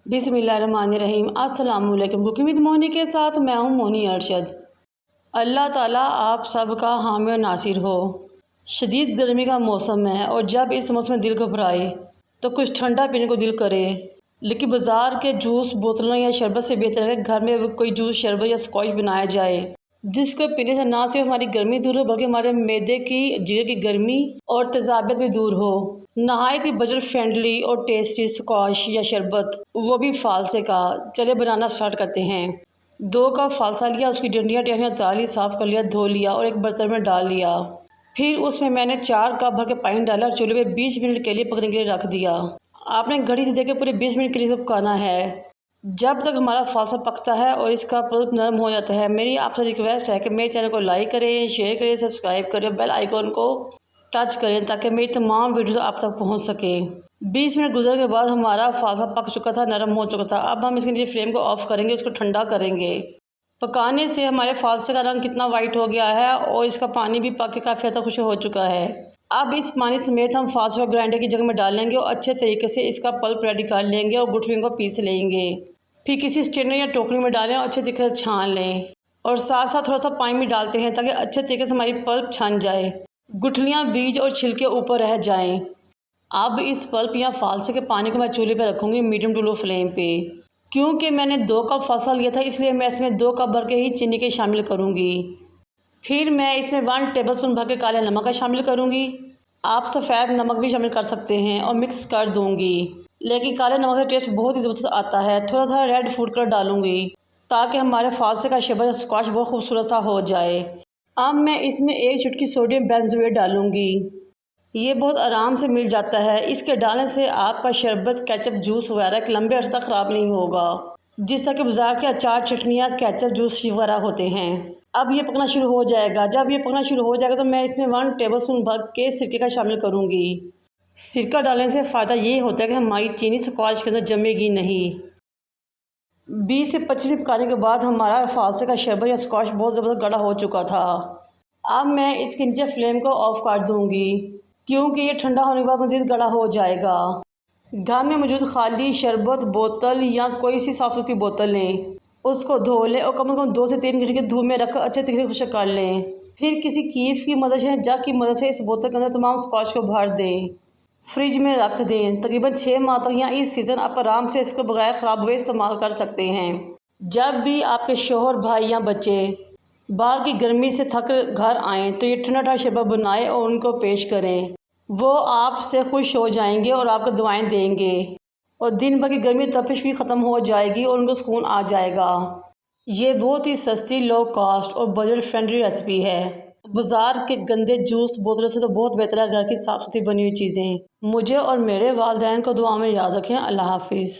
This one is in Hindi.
बिस्मिल्लाहिर्रहमानिर्रहीम। अस्सलाम वालेकुम। कुकिंग विद मोनी के साथ मैं हूँ मोनी अरशद। अल्लाह ताला आप सब का हामी और नासिर हो। शदीद गर्मी का मौसम है और जब इस मौसम में दिल घबराए तो कुछ ठंडा पीने को दिल करे, लेकिन बाज़ार के जूस बोतलों या शरबत से बेहतर है घर में कोई जूस शरबत या स्कॉच बनाया जाए, जिसको पीने से ना सिर्फ हमारी गर्मी दूर हो बल्कि हमारे मैदे की जिगर की गर्मी और तेज़ाबियत भी दूर हो। नहायत ही बजट फ्रेंडली और टेस्टी स्कॉश या शरबत, वो भी फालसे का। चले बनाना स्टार्ट करते हैं। 2 कप फालसा लिया, उसकी डंडियाँ टहनियाँ उतार ली, साफ़ कर लिया, धो लिया और एक बर्तन में डाल लिया। फिर उसमें मैंने 4 कप भर के पानी डाला और चूल्हे पे 20 मिनट के लिए पकने के लिए रख दिया। आपने घड़ी से देकर पूरे 20 मिनट के लिए सब पकाना है, जब तक हमारा फालसा पकता है और इसका पल्प नरम हो जाता है। मेरी आपसे रिक्वेस्ट है कि मेरे चैनल को लाइक करें, शेयर करें, सब्सक्राइब करें, बेल आइकॉन को टच करें ताकि मेरी तमाम वीडियोस आप तक पहुंच सकें। 20 मिनट गुजरने के बाद हमारा फालसा पक चुका था, नरम हो चुका था। अब हम इसके नीचे फ्लेम को ऑफ करेंगे, उसको ठंडा करेंगे। पकाने से हमारे फालसे का रंग कितना वाइट हो गया है और इसका पानी भी पक के काफ़ी हद तक खुश हो चुका है। अब इस पानी समेत हम फालसे को ग्राइंडर की जगह में डाल लेंगे और अच्छे तरीके से इसका पल्प रेडी कर लेंगे और गुठलियों को पीस लेंगे। फिर किसी स्ट्रेनर या टोकरी में डालें और अच्छे तरीके से छान लें और साथ साथ थोड़ा सा पानी भी डालते हैं ताकि अच्छे तरीके से हमारी पल्प छन जाए, गुठलियाँ बीज और छिलके ऊपर रह जाएं। अब इस पल्प या फालसे के पानी को मैं चूल्हे पर रखूँगी मीडियम टू लो फ्लेम पे। क्योंकि मैंने 2 कप फालसा लिया था इसलिए मैं इसमें 2 कप भर के ही चीनी के शामिल करूँगी। फिर मैं इसमें 1 टेबलस्पून भर के काले नमक का शामिल करूँगी। आप सफ़ेद नमक भी शामिल कर सकते हैं और मिक्स कर दूँगी, लेकिन काले नमक का टेस्ट बहुत ही ज़बरदस्त आता है। थोड़ा सा रेड फूड कलर डालूँगी ताकि हमारे फालसे का शरबत स्क्वाश बहुत खूबसूरत सा हो जाए। अब मैं इसमें 1 चुटकी सोडियम बेंजोएट डालूँगी। ये बहुत आराम से मिल जाता है। इसके डालने से आपका शरबत, केचप, जूस वगैरह एक लंबे अर्से तक ख़राब नहीं होगा, जिस तरह के बाज़ार के अचार, चटनियाँ, केचप, जूस वगैरह होते हैं। अब ये पकना शुरू हो जाएगा। जब ये पकना शुरू हो जाएगा तो मैं इसमें 1 टेबलस्पून भर के सिरके का शामिल करूँगी। सिरका डालने से फ़ायदा ये होता है कि हमारी चीनी स्क्वाश के अंदर जमेगी नहीं। 20 से 25 मिनट पकाने के बाद हमारा फालसे का शरबत या स्क्वाश बहुत ज़बरदस्त गाढ़ा हो चुका था। अब मैं इसके नीचे फ्लेम को ऑफ कर दूँगी क्योंकि ये ठंडा होने के बाद मज़ीद गाढ़ा हो जाएगा। घर में मौजूद खाली शरबत बोतल या कोई सी साफ़ सुथरी बोतल लें, उसको धो लें और कम से कम 2 से 3 घंटे के धूप में रख अच्छे तरीके से खुश्क कर लें। फिर किसी कीफ की मदद से, जग की मदद से इस बोतल के अंदर तमाम स्क्वाश को भर दें, फ्रिज में रख दें। तकरीबन 6 माह तक या इस सीज़न आप आराम से इसको बगैर ख़राब हुए इस्तेमाल कर सकते हैं। जब भी आपके शोहर, भाई या बच्चे बाहर की गर्मी से थक घर आएँ तो ये ठंडा ठंडा शरबत बनाएं और उनको पेश करें। वो आपसे खुश हो जाएंगे और आपको दुआएं देंगे और दिन भर की गर्मी तपिश भी ख़त्म हो जाएगी और उनको सुकून आ जाएगा। ये बहुत ही सस्ती, लो कॉस्ट और बजट फ्रेंडली रेसिपी है। बाज़ार के गंदे जूस बोतलों से तो बहुत बेहतर है घर की साफ़ सुथरी बनी हुई चीज़ें। मुझे और मेरे वालिदैन को दुआ में याद रखें। अल्लाह हाफिज़।